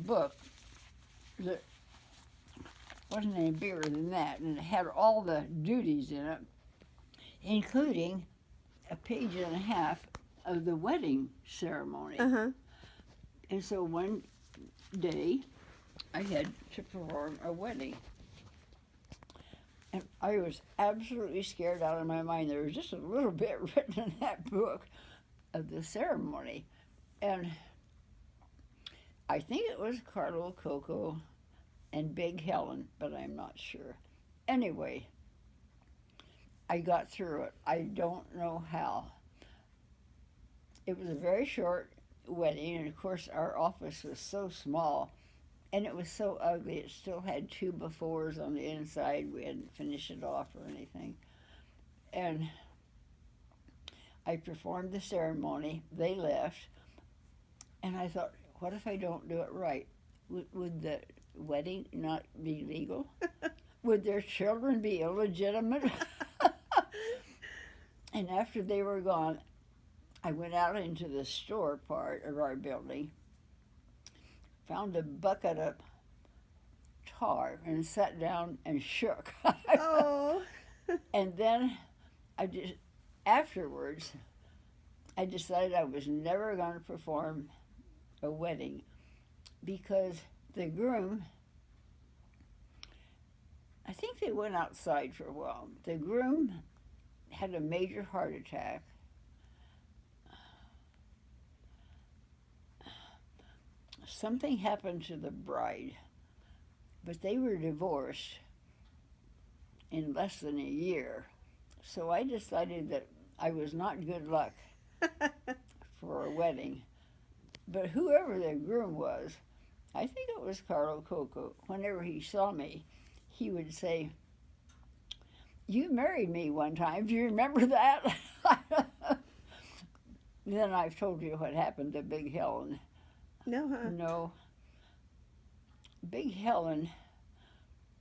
book that wasn't any bigger than that, and it had all the duties in it, including a page and a half of the wedding ceremony. Uh-huh. And so one day, I had to perform a wedding. And I was absolutely scared out of my mind. There was just a little bit written in that book of the ceremony. And I think it was Carlo Coco and Big Helen, but I'm not sure. Anyway, I got through it. I don't know how. It was a very short wedding, and of course our office was so small, and it was so ugly. It still had 2 befores on the inside. We hadn't finished it off or anything. And I performed the ceremony. They left, and I thought, what if I don't do it right? Would the wedding not be legal? Would their children be illegitimate? And after they were gone, I went out into the store part of our building, found a bucket of tar, and sat down and shook. Oh. And then afterwards, I decided I was never going to perform a wedding because the groom, I think they went outside for a while. The groom had a major heart attack. Something happened to the bride, but they were divorced in less than a year. So I decided that I was not good luck for a wedding. But whoever the groom was, I think it was Carlo Coco, whenever he saw me, he would say, "You married me one time, do you remember that?" Then I've told you what happened to Big Helen. No, huh? No. Big Helen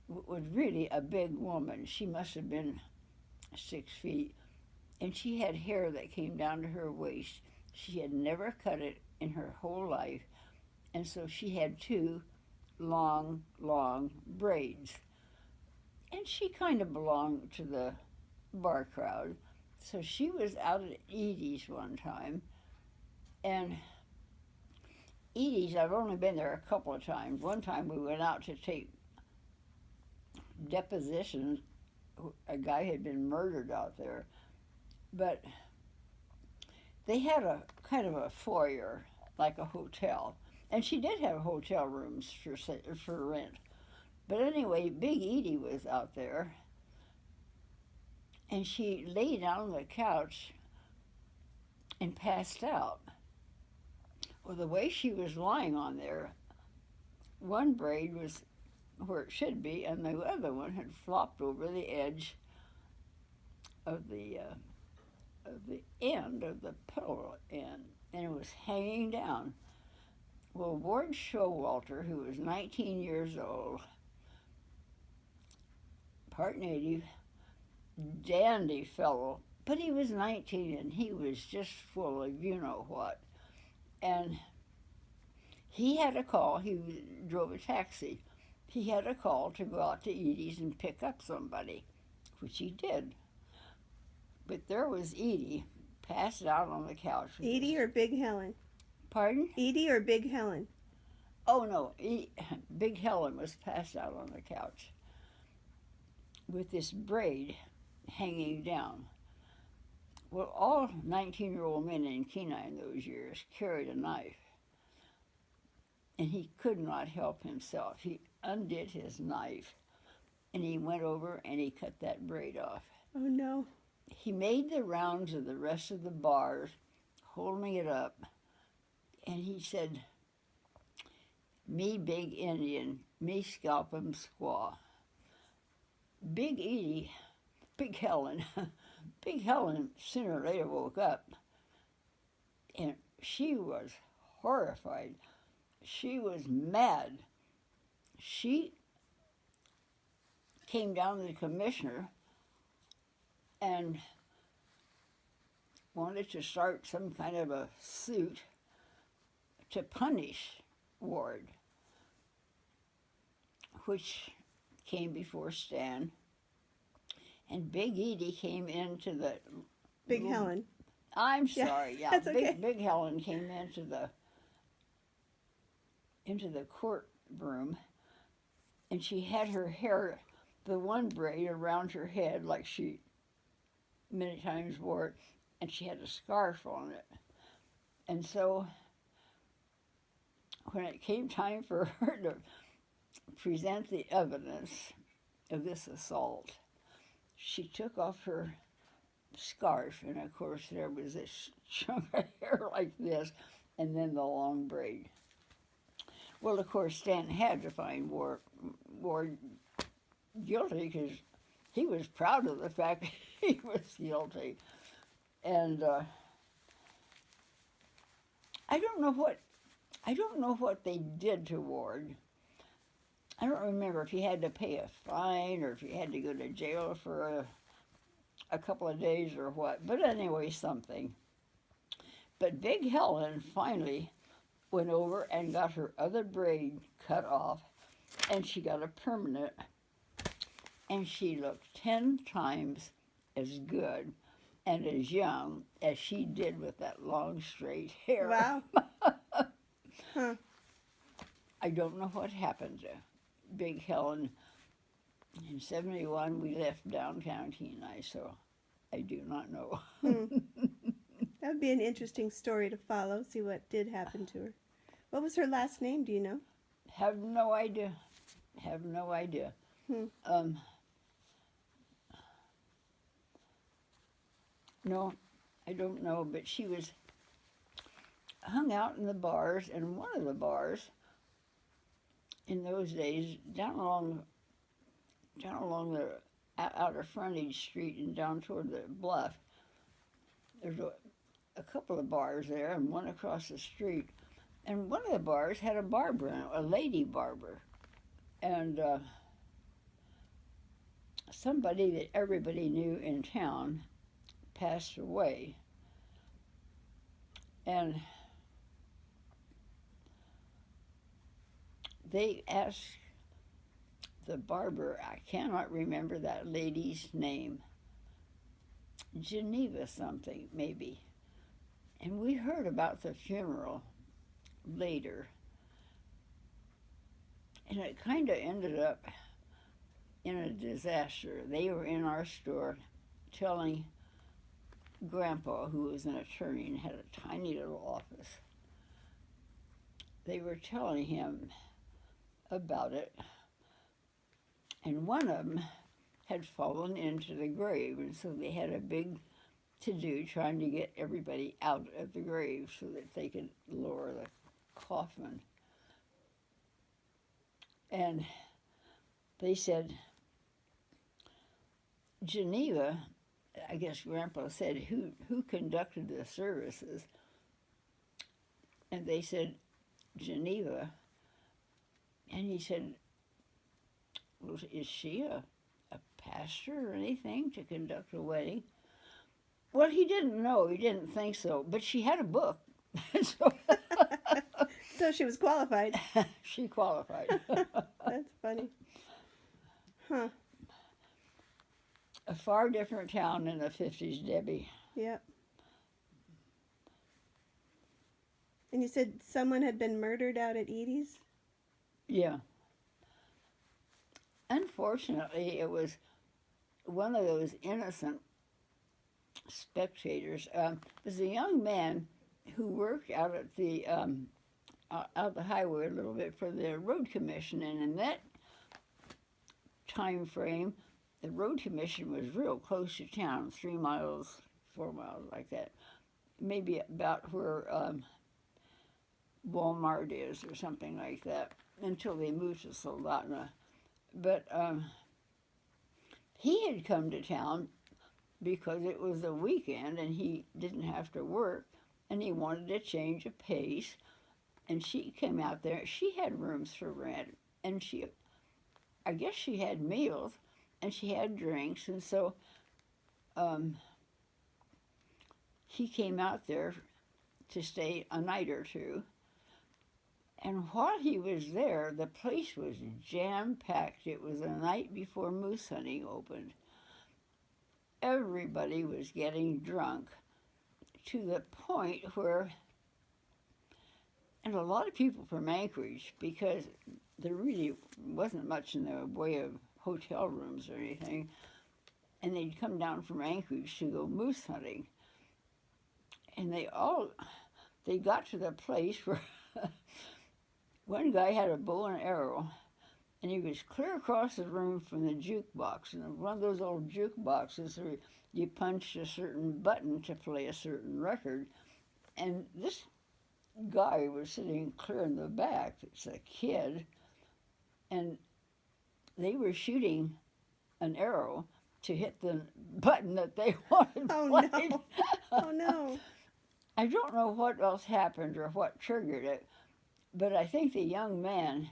was really a big woman. She must have been 6 feet. And she had hair that came down to her waist. She had never cut it in her whole life. And so she had 2 long, long braids. And she kind of belonged to the bar crowd. So she was out at Edie's one time. And Edie's, I've only been there a couple of times. One time we went out to take depositions. A guy had been murdered out there. But they had a kind of a foyer, like a hotel. And she did have hotel rooms for rent. But anyway, Big Edie was out there. And she lay down on the couch and passed out. Well, the way she was lying on there, one braid was where it should be, and the other one had flopped over the edge of the end of the pillow end, and it was hanging down. Well, Ward Showalter, who was 19 years old, part native, dandy fellow, but he was 19 and he was just full of you know what. And he had a call. He drove a taxi. He had a call to go out to Edie's and pick up somebody, which he did. But there was Edie passed out on the couch. Edie or Big Helen? Pardon? Edie or Big Helen? Oh, no. Big Helen was passed out on the couch with this braid hanging down. Well, all 19-year-old men in Kenai in those years carried a knife. And he could not help himself. He undid his knife, and he went over and he cut that braid off. Oh, no. He made the rounds of the rest of the bars, holding it up, and he said, "Me big Indian, me scalp 'em squaw." Big Edie, Big Helen, Big Helen sooner or later woke up, and she was horrified. She was mad. She came down to the commissioner and wanted to start some kind of a suit to punish Ward. which came before Stan. And Big Edie came into the Big little- Helen. I'm Yeah, sorry, yeah. that's okay. Big Helen came into the courtroom, and she had her hair, the one braid around her head, like she many times wore it, and she had a scarf on it. And so when it came time for her to present the evidence of this assault, she took off her scarf, and of course there was this chunk of hair like this, and then the long braid. Well, of course, Stan had to find Ward guilty because he was proud of the fact that he was guilty. And I don't know what they did to Ward. I don't remember if he had to pay a fine or if he had to go to jail for a couple of days or what. But anyway, something. But Big Helen finally went over and got her other braid cut off, and she got a permanent, and she looked 10 times as good and as young as she did with that long straight hair. Wow. Huh. I don't know what happened to Big Helen. In 71, we left downtown Kenai, so I do not know. That would be an interesting story to follow, see what did happen to her. What was her last name, do you know? Have no idea. Have no idea. No, I don't know, but she was hung out in the bars, and one of the bars in those days, down along the outer frontage street and down toward the bluff, there's a couple of bars there and one across the street. And one of the bars had a barber in it, a lady barber. And somebody that everybody knew in town passed away. And they asked the barber, I cannot remember that lady's name, Geneva something, maybe. And we heard about the funeral later. And it kind of ended up in a disaster. They were in our store telling Grandpa, who was an attorney and had a tiny little office, they were telling him about it. And one of them had fallen into the grave, and so they had a big to-do trying to get everybody out of the grave so that they could lower the coffin. And they said, Geneva, I guess Grandpa said, who conducted the services? And they said, Geneva. And he said, well, is she a pastor or anything to conduct a wedding? Well, he didn't know. He didn't think so. But she had a book. So, So she was qualified. she qualified. That's funny. Huh. A far different town in the 50s, Debbie. Yep. And you said someone had been murdered out at Edie's? Yeah. Unfortunately, it was one of those innocent spectators. There's a young man who worked out at the out the highway a little bit for the road commission, and in that time frame, the road commission was real close to town, 3 miles, 4 miles, like that, maybe about where Walmart is or something like that, until they moved to Soldotna. But he had come to town because it was a weekend and he didn't have to work, and he wanted a change of pace. And she came out there. She had rooms for rent, and I guess she had meals, and she had drinks, and so he came out there to stay a night or two. And while he was there, the place was jam-packed. It was the night before moose hunting opened. Everybody was getting drunk to the point where, and a lot of people from Anchorage, because there really wasn't much in the way of hotel rooms or anything, and they'd come down from Anchorage to go moose hunting. And they got to the place where one guy had a bow and arrow, and he was clear across the room from the jukebox. And one of those old jukeboxes where you punched a certain button to play a certain record. And this guy was sitting clear in the back. It's a kid. And they were shooting an arrow to hit the button that they wanted played. No. Oh, no. I don't know what else happened or what triggered it, but I think the young man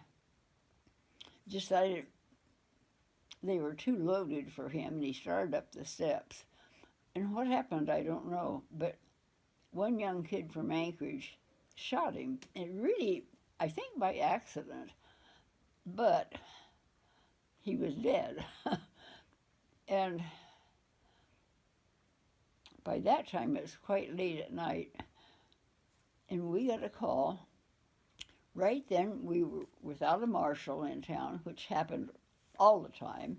decided they were too loaded for him, and he started up the steps. And what happened, I don't know, but one young kid from Anchorage shot him, and really, I think by accident, but he was dead. And by that time, it was quite late at night, and we got a call. Right then, we were without a marshal in town, which happened all the time.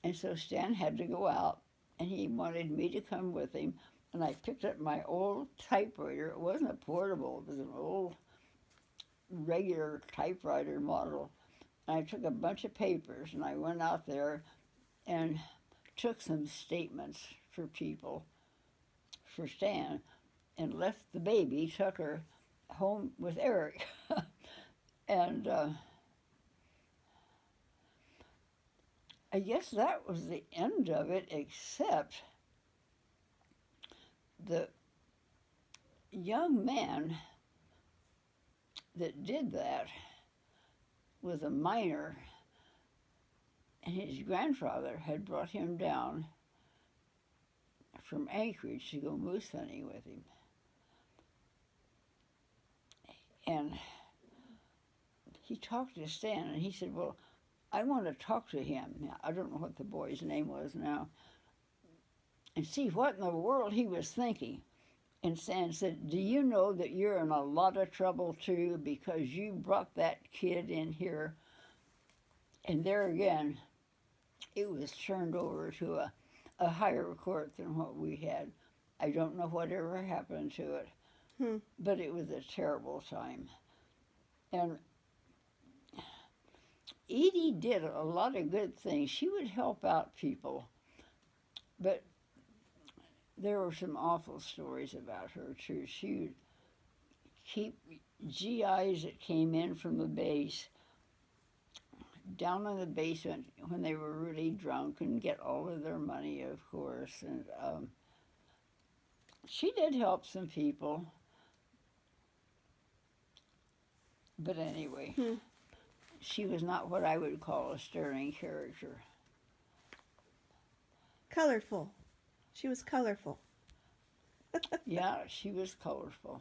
And so Stan had to go out, and he wanted me to come with him. And I picked up my old typewriter. It wasn't a portable, it was an old regular typewriter model. And I took a bunch of papers, and I went out there and took some statements for people, for Stan, and left the baby, Tucker, home with Eric. And I guess that was the end of it, except the young man that did that was a miner, and his grandfather had brought him down from Anchorage to go moose hunting with him. And he talked to Stan, and he said, well, I want to talk to him. Now, I don't know what the boy's name was now, and see what in the world he was thinking. And Stan said, do you know that you're in a lot of trouble, too, because you brought that kid in here? And there again, it was turned over to a higher court than what we had. I don't know whatever happened to it, but it was a terrible time. And Edie did a lot of good things. She would help out people, but there were some awful stories about her, too. She would keep GIs that came in from the base down in the basement when they were really drunk and get all of their money, of course. And she did help some people. But anyway, she was not what I would call a stirring character. Colorful. She was colorful. Yeah, she was colorful.